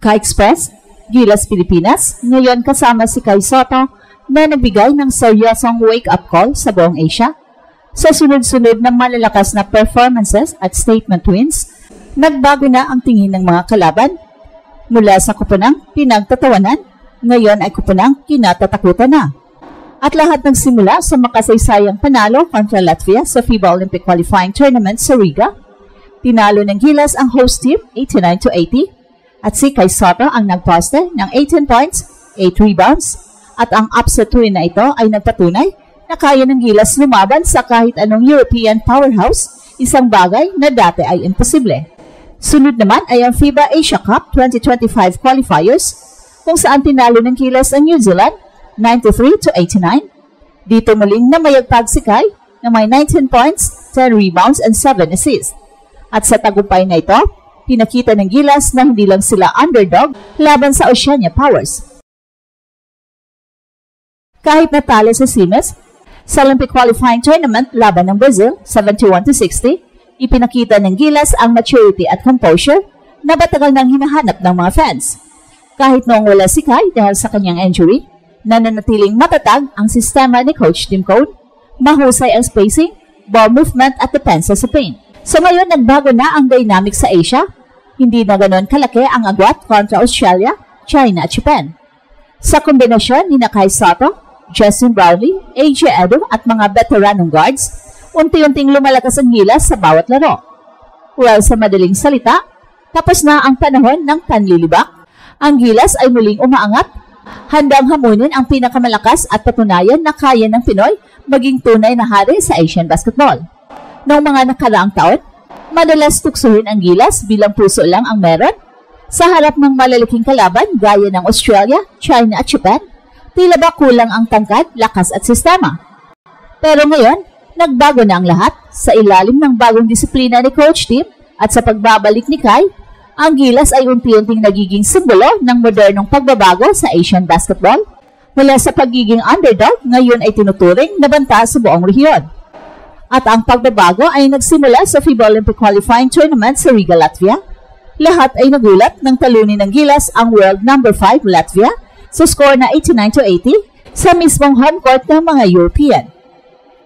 Ka-Express, Gilas, Pilipinas, ngayon kasama si Kai Sotto na nagbigay ng seryosong wake-up call sa buong Asia. Sa sunod-sunod na malalakas na performances at statement wins, nagbago na ang tingin ng mga kalaban. Mula sa kupunang pinagtatawanan, ngayon ay kupunang kinatatakutan na. At lahat nagsimula sa makasaysayang panalo kontra Latvia sa FIBA Olympic Qualifying Tournament sa Riga. Tinalo ng Gilas ang host team 89-80 at si Kai Sotto ang nagposte ng 18 points, 8 rebounds at ang upset win na ito ay nagpatunay na kaya ng Gilas lumaban sa kahit anong European powerhouse, isang bagay na dati ay imposible. Sunod naman ay ang FIBA Asia Cup 2025 qualifiers kung saan tinalo ng Gilas ang New Zealand 93-89. Dito muling namayagpag si Kai na may 19 points, 10 rebounds and 7 assists. At sa tagumpay na ito, pinakita ng Gilas na hindi lang sila underdog laban sa Oceania Powers. Kahit natalo sa Siemens, sa Olympic Qualifying Tournament laban ng Brazil 71-60, ipinakita ng Gilas ang maturity at composure na matagal nang hinahanap ng mga fans. Kahit noong wala si Kai dahil sa kanyang injury, nananatiling matatag ang sistema ni Coach Tim Cone, mahusay ang spacing, ball movement at depensa sa paint. So ngayon nagbago na ang dynamic sa Asia, hindi na ganoon kalaki ang agwat kontra Australia, China at Japan. Sa kombinasyon ni Kai Sotto, Justin Brownlee, AJ Edo at mga veteranong guards, unti-unting lumalakas ang Gilas sa bawat laro. Well, sa madaling salita, tapos na ang panahon ng panlilibak, ang Gilas ay muling umaangat, handang hamunin ang pinakamalakas at patunayan na kaya ng Pinoy maging tunay na hari sa Asian basketball. Noong mga nakaraang taon, madalas tuksuhin ang Gilas bilang puso lang ang meron. Sa harap ng malalaking kalaban gaya ng Australia, China at Japan, tila ba kulang ang tangkad, lakas at sistema. Pero ngayon, nagbago na ang lahat sa ilalim ng bagong disiplina ni Coach Tim at sa pagbabalik ni Kai, ang Gilas ay unti-unting nagiging simbolo ng modernong pagbabago sa Asian basketball. Mula sa pagiging underdog, ngayon ay tinuturing na banta sa buong rehiyon. At ang pagbabago ay nagsimula sa FIBA Olympic Qualifying Tournament sa Riga, Latvia. Lahat ay nagulat nang talunin ng Gilas ang world number 5 Latvia sa score na 89-80 sa mismong home court ng mga European.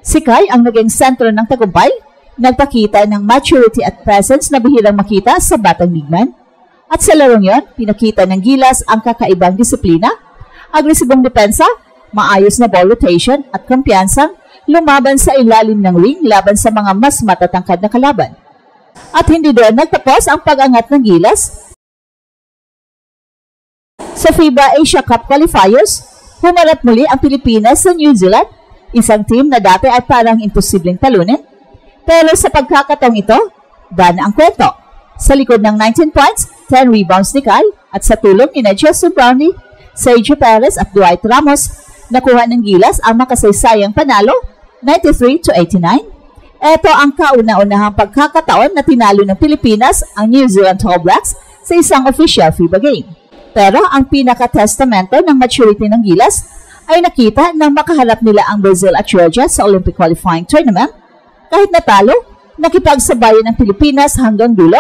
Si Kai ang naging sentro ng tagumpay, nagpakita ng maturity at presence na bihirang makita sa batang bigman. At sa larong yon, pinakita ng Gilas ang kakaibang disiplina, agresibong depensa, maayos na ball rotation at kumpiyansang lumaban sa ilalim ng ring laban sa mga mas matatangkad na kalaban. At hindi doon nagtapos ang pag-angat ng Gilas. Sa FIBA Asia Cup qualifiers, humarap muli ang Pilipinas sa New Zealand, isang team na dati ay parang imposibleng talunin. Pero sa pagkakataong ito, dana ang kwento. Sa likod ng 19 points, 10 rebounds ni Kai at sa tulong ni Justin Brownlee, Sergio Perez at Dwight Ramos, nakuha ng Gilas ang makasaysayang panalo 93-89. Ito ang kauna-unahang pagkakataon na tinalo ng Pilipinas ang New Zealand All Blacks sa isang official FIBA game. Pero ang pinaka-testamento ng maturity ng Gilas ay nakita nang makaharap nila ang Brazil at Georgia sa Olympic Qualifying Tournament. Kahit natalo, nakipagsabayan ng Pilipinas hanggang dulo.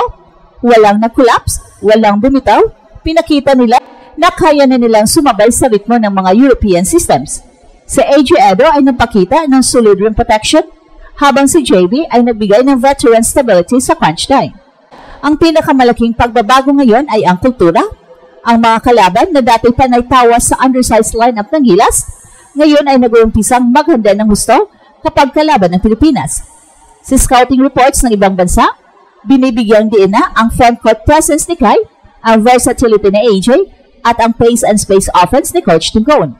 Walang nag-collapse, walang bumitaw, pinakita nila na kaya na nilang sumabay sa ritmo ng mga European systems. Si AJ Edo ay nagpakita ng solid rim protection, habang si JB ay nagbigay ng veteran stability sa crunch time. Ang pinakamalaking pagbabago ngayon ay ang kultura. Ang mga kalaban na dati panay tawas sa undersized lineup ng Gilas, ngayon ay nag-uumpisang maghanda ng gusto kapag kalaban ng Pilipinas. Sa scouting reports ng ibang bansa, binibigyang diin na ang front-court presence ni Kai, ang versatility ni AJ, at ang pace and space offense ni Coach Tim Cone.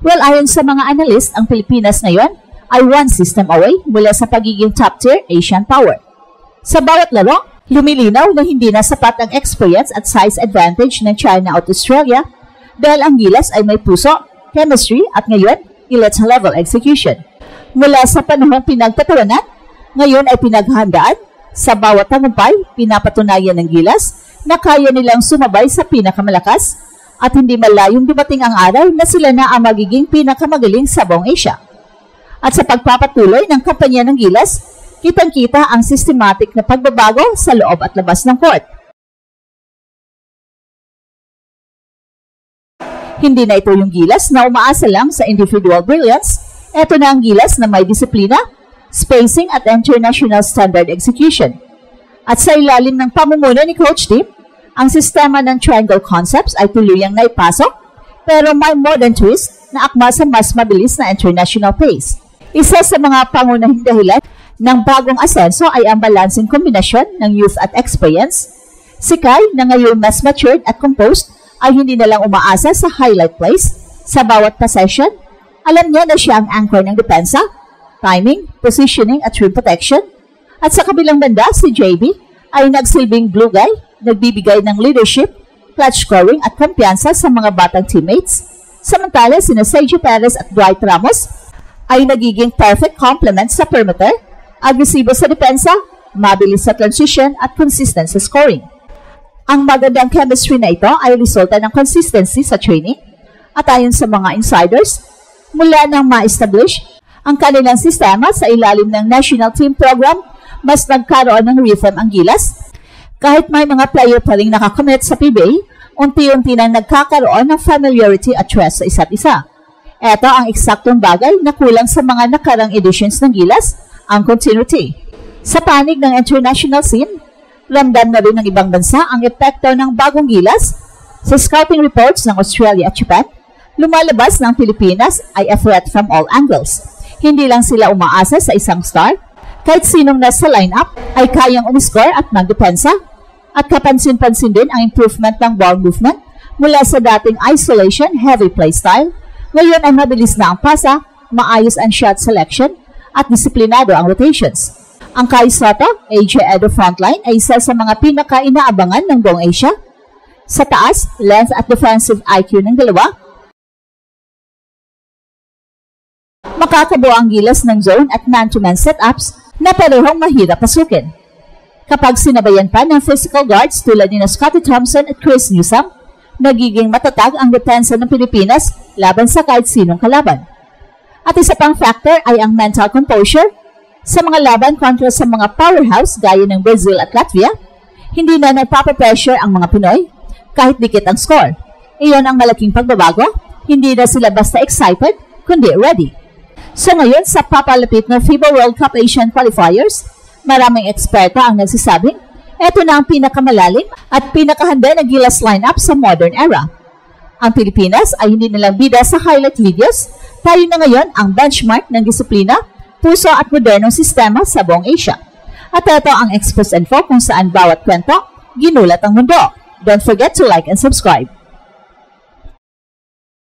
Well, ayon sa mga analyst, ang Pilipinas ngayon ay one system away mula sa pagiging top-tier Asian power. Sa bawat laro, lumilinaw na hindi na sapat ang experience at size advantage ng China at Australia dahil ang Gilas ay may puso, chemistry at ngayon, elite-level execution. Mula sa panahong pinagtatawanan, ngayon ay pinaghandaan. Sa bawat tagumpay, pinapatunayan ng Gilas na kaya nilang sumabay sa pinakamalakas at hindi malayong dumating ang araw na sila na ang magiging pinakamagaling sa buong Asia. At sa pagpapatuloy ng kampanya ng Gilas, kitang-kita ang systematic na pagbabago sa loob at labas ng court. Hindi na ito yung gilas na umaasa lang sa individual brilliance. Ito na ang gilas na may disiplina, spacing at international standard execution. At sa ilalim ng pamumuno ni Coach Tim, ang sistema ng triangle concepts ay tuluyang naipasok, pero may modern twist na akma sa mas mabilis na international pace. Isa sa mga pangunahing dahilan ng bagong asenso ay ang balancing kombinasyon ng youth at experience. Si Kai, na ngayon mas matured at composed, ay hindi na lang umaasa sa highlight plays. Sa bawat possession, alam niya na siya ang anchor ng depensa, timing, positioning at rim protection. At sa kabilang banda, si JB ay nagsilbing glue guy, nagbibigay ng leadership, clutch scoring at kumpiyansa sa mga batang teammates. Samantala, sina Sergio Perez at Dwight Ramos ay nagiging perfect complement sa perimeter, agresibo sa depensa, mabilis sa transition at consistent sa scoring. Ang magandang chemistry na ito ay resulta ng consistency sa training at ayon sa mga insiders, mula nang ma-establish ang kanilang sistema sa ilalim ng national team program, mas nagkaroon ng rhythm ang Gilas. Kahit may mga player pa rin nakakommit sa PBA, unti-unti nang nagkakaroon ng familiarity at trust sa isa't isa. Ito ang eksaktong bagay na kulang sa mga nakarang editions ng Gilas, ang continuity. Sa panig ng international scene, ramdam na rin ng ibang bansa ang epekto ng bagong Gilas. Sa scouting reports ng Australia at Japan, lumalabas ng Pilipinas ay a threat from all angles. Hindi lang sila umaasa sa isang star, kahit sinong nasa lineup ay kayang umiscore at magdepensa. At kapansin-pansin din ang improvement ng ball movement mula sa dating isolation heavy play style. Ngayon ay mabilis na ang pasa, maayos ang shot selection at disiplinado ang rotations. Ang Kai Sotto, AJ Edo frontline ay isa sa mga pinaka-inaabangan ng buong Asia. Sa taas, length at defensive IQ ng dalawa, makakabuo ang Gilas ng zone at man-to-man setups na parehong mahirap pasukin. Kapag sinabayan pa ng physical guards tulad ni Scottie Thompson at Chris Newsome, nagiging matatag ang depensa ng Pilipinas laban sa kahit sinong kalaban. At isa pang factor ay ang mental composure. Sa mga laban kontra sa mga powerhouse gaya ng Brazil at Latvia, hindi na nagpapapressure ang mga Pinoy kahit dikit ang score. Iyon ang malaking pagbabago, hindi na sila basta excited, kundi ready. So ngayon sa papalapit ng FIBA World Cup Asian Qualifiers, maraming eksperto ang nagsasabing, ito na ang pinakamalalim at pinakahanda na Gilas lineup sa modern era. Ang Pilipinas ay hindi nalang bida sa highlight videos, tayo na ngayon ang benchmark ng disiplina, puso at modernong sistema sa buong Asia. At ito ang Express Info kung saan bawat kwento, ginulat ang mundo. Don't forget to like and subscribe.